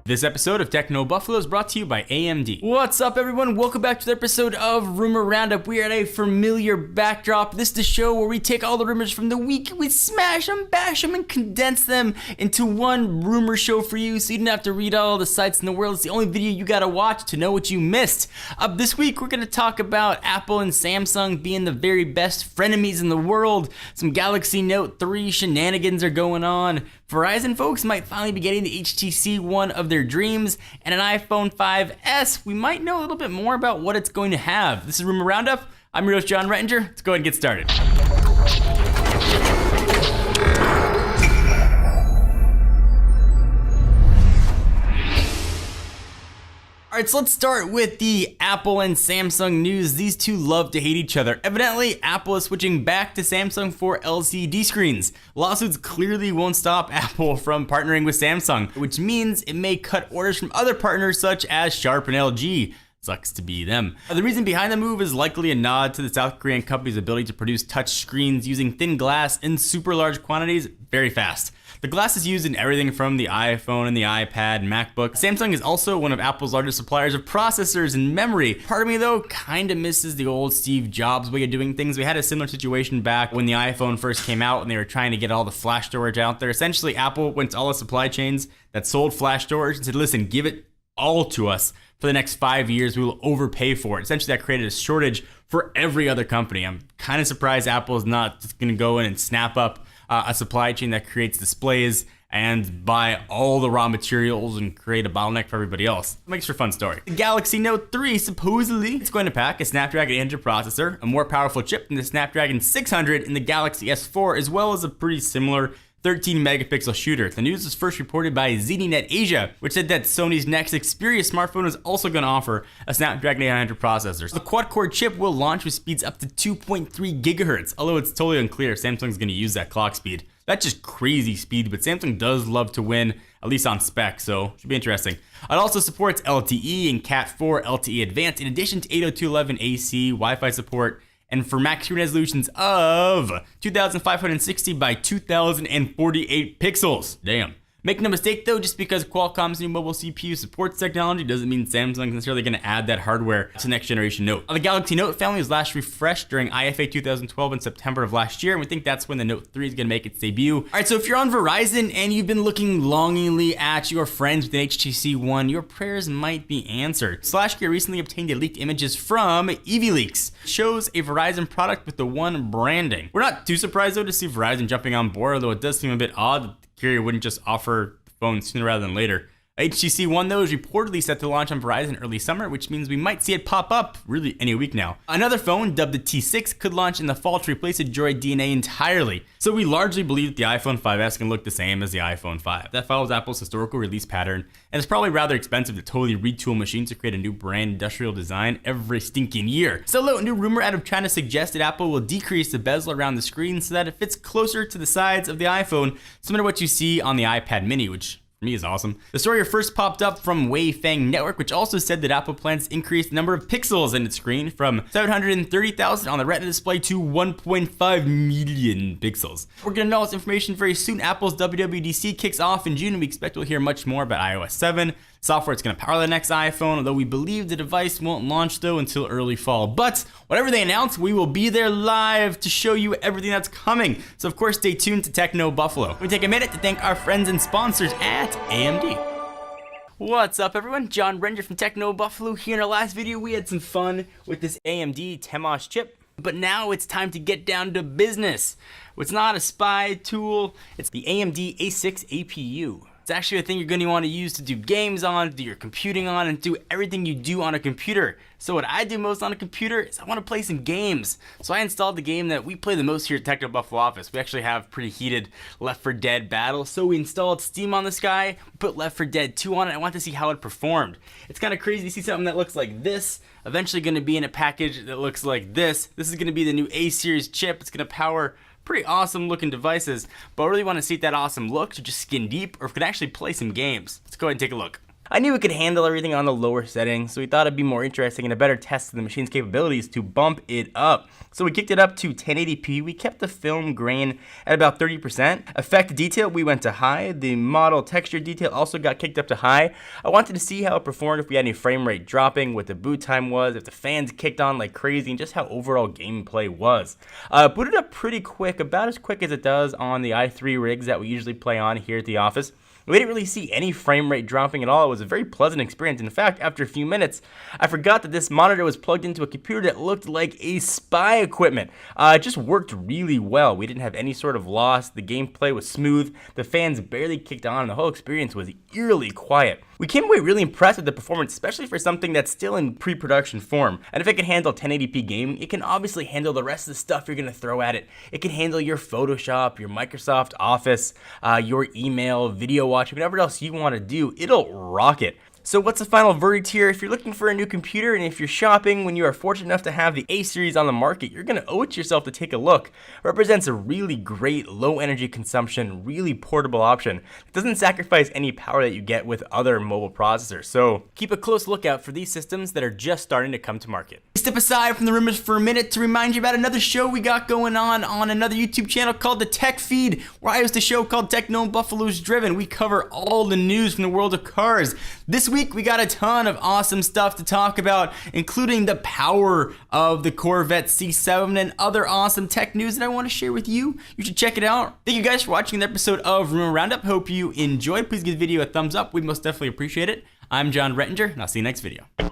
This episode of Techno Buffalo is brought to you by AMD. What's up, everyone? Welcome back to the episode of Rumor Roundup. We are at a familiar backdrop. This is the show where we take all the rumors from the week, we smash them, bash them, and condense them into one rumor show for you, so you don't have to read all the sites in the world. It's the only video you gotta watch to know what you missed. This week, we're gonna talk about Apple and Samsung being the very best frenemies in the world. Some Galaxy Note 3 shenanigans are going on. Verizon folks might finally be getting the HTC One of their dreams, and an iPhone 5S. We might know a little bit more about what it's going to have. This is Rumor Roundup. I'm your host, John Rettinger. Let's go ahead and get started. Alright, so let's start with the Apple and Samsung news. These two love to hate each other. Evidently, Apple is switching back to Samsung for LCD screens. Lawsuits clearly won't stop Apple from partnering with Samsung, which means it may cut orders from other partners such as Sharp and LG. Sucks to be them. The reason behind the move is likely a nod to the South Korean company's ability to produce touch screens using thin glass in super large quantities very fast. The glass is used in everything from the iPhone and the iPad and MacBook. Samsung is also one of Apple's largest suppliers of processors and memory. Part of me, though, kinda misses the old Steve Jobs way of doing things. We had a similar situation back when the iPhone first came out and they were trying to get all the flash storage out there. Essentially, Apple went to all the supply chains that sold flash storage and said, listen, give it all to us for the next 5 years. We will overpay for it. Essentially, that created a shortage for every other company. I'm kind of surprised Apple is not just gonna go in and snap up a supply chain that creates displays and buy all the raw materials and create a bottleneck for everybody else. It makes for a fun story. The Galaxy Note 3, supposedly, it's going to pack a Snapdragon 800 processor, a more powerful chip than the Snapdragon 600 in the Galaxy S4, as well as a pretty similar 13 megapixel shooter. The news was first reported by ZDNet Asia, which said that Sony's next Xperia smartphone is also going to offer a Snapdragon 800 processor. The quad-core chip will launch with speeds up to 2.3 gigahertz, although it's totally unclear if Samsung's going to use that clock speed. That's just crazy speed, but Samsung does love to win, at least on spec, so should be interesting. It also supports LTE and Cat4 LTE Advanced, in addition to 802.11ac Wi-Fi support, and for max screen resolutions of 2560 by 2048 pixels. Damn. Make no mistake though, just because Qualcomm's new mobile CPU supports technology doesn't mean Samsung's necessarily going to add that hardware to next generation Note. The Galaxy Note family was last refreshed during IFA 2012 in September of last year, and we think that's when the Note 3 is going to make its debut. Alright, so if you're on Verizon and you've been looking longingly at your friends with an HTC One, your prayers might be answered. SlashGear recently obtained the leaked images from EVLeaks. It shows a Verizon product with the One branding. We're not too surprised though to see Verizon jumping on board, although it does seem a bit odd that Carrier wouldn't just offer the phone sooner rather than later. HTC One, though, is reportedly set to launch on Verizon early summer, which means we might see it pop up really any week now. Another phone, dubbed the T6, could launch in the fall to replace a Droid DNA entirely. So we largely believe that the iPhone 5S can look the same as the iPhone 5. That follows Apple's historical release pattern, and it's probably rather expensive to totally retool machines to create a new brand industrial design every stinking year. So a new rumor out of China suggests that Apple will decrease the bezel around the screen so that it fits closer to the sides of the iPhone, similar to what you see on the iPad mini, which for me is awesome. The story first popped up from Wei Fang Network, which also said that Apple plans to increase the number of pixels in its screen from 730,000 on the Retina display to 1.5 million pixels. We're gonna know all this information very soon. Apple's WWDC kicks off in June, and we expect we'll hear much more about iOS 7. Software it's going to power the next iPhone, although we believe the device won't launch though until early fall. But whatever they announce, we will be there live to show you everything that's coming. So of course, stay tuned to Techno Buffalo. We take a minute to thank our friends and sponsors at AMD. What's up, everyone? John Rettinger from Techno Buffalo here. In our last video, we had some fun with this AMD TEMOS chip, but now it's time to get down to business. It's not a spy tool, it's the AMD A6 APU. It's actually a thing you're going to want to use to do games on, do your computing on, and do everything you do on a computer. So what I do most on a computer is I want to play some games. So I installed the game that we play the most here at Techno Buffalo office. We actually have pretty heated Left 4 Dead battles. So we installed Steam on this guy, put Left 4 Dead 2 on it. I want to see how it performed. It's kind of crazy to see something that looks like this, eventually going to be in a package that looks like this. This is going to be the new A-series chip. It's going to power pretty awesome looking devices, but I really want to see if that awesome look to just skin deep or if we can actually play some games. Let's go ahead and take a look. I knew it could handle everything on the lower settings, so we thought it'd be more interesting and a better test of the machine's capabilities to bump it up. So we kicked it up to 1080p, we kept the film grain at about 30%. Effect detail, we went to high. The model texture detail also got kicked up to high. I wanted to see how it performed, if we had any frame rate dropping, what the boot time was, if the fans kicked on like crazy, and just how overall gameplay was. Booted up pretty quick, about as quick as it does on the i3 rigs that we usually play on here at the office. We didn't really see any frame rate dropping at all. It was a very pleasant experience. In fact, after a few minutes, I forgot that this monitor was plugged into a computer that looked like a spy equipment. It just worked really well. We didn't have any sort of loss. The gameplay was smooth. The fans barely kicked on, and the whole experience was eerily quiet. We came away really impressed with the performance, especially for something that's still in pre-production form. And if it can handle 1080p gaming, it can obviously handle the rest of the stuff you're gonna throw at it. It can handle your Photoshop, your Microsoft Office, your email, video watching, whatever else you wanna do, it'll rock it. So what's the final verdict here? If you're looking for a new computer, and if you're shopping when you are fortunate enough to have the A series on the market, you're gonna owe it to yourself to take a look. It represents a really great low energy consumption, really portable option. It doesn't sacrifice any power that you get with other mobile processors. So keep a close lookout for these systems that are just starting to come to market. Step aside from the rumors for a minute to remind you about another show we got going on another YouTube channel called The Tech Feed, where I host a show called Techno and Buffalo's Driven. We cover all the news from the world of cars. This week we got a ton of awesome stuff to talk about, including the power of the Corvette C7 and other awesome tech news that I want to share with you. You should check it out. Thank you guys for watching the episode of Rumor Roundup. Hope you enjoyed. Please give the video a thumbs up. We'd most definitely appreciate it. I'm John Rettinger, and I'll see you next video.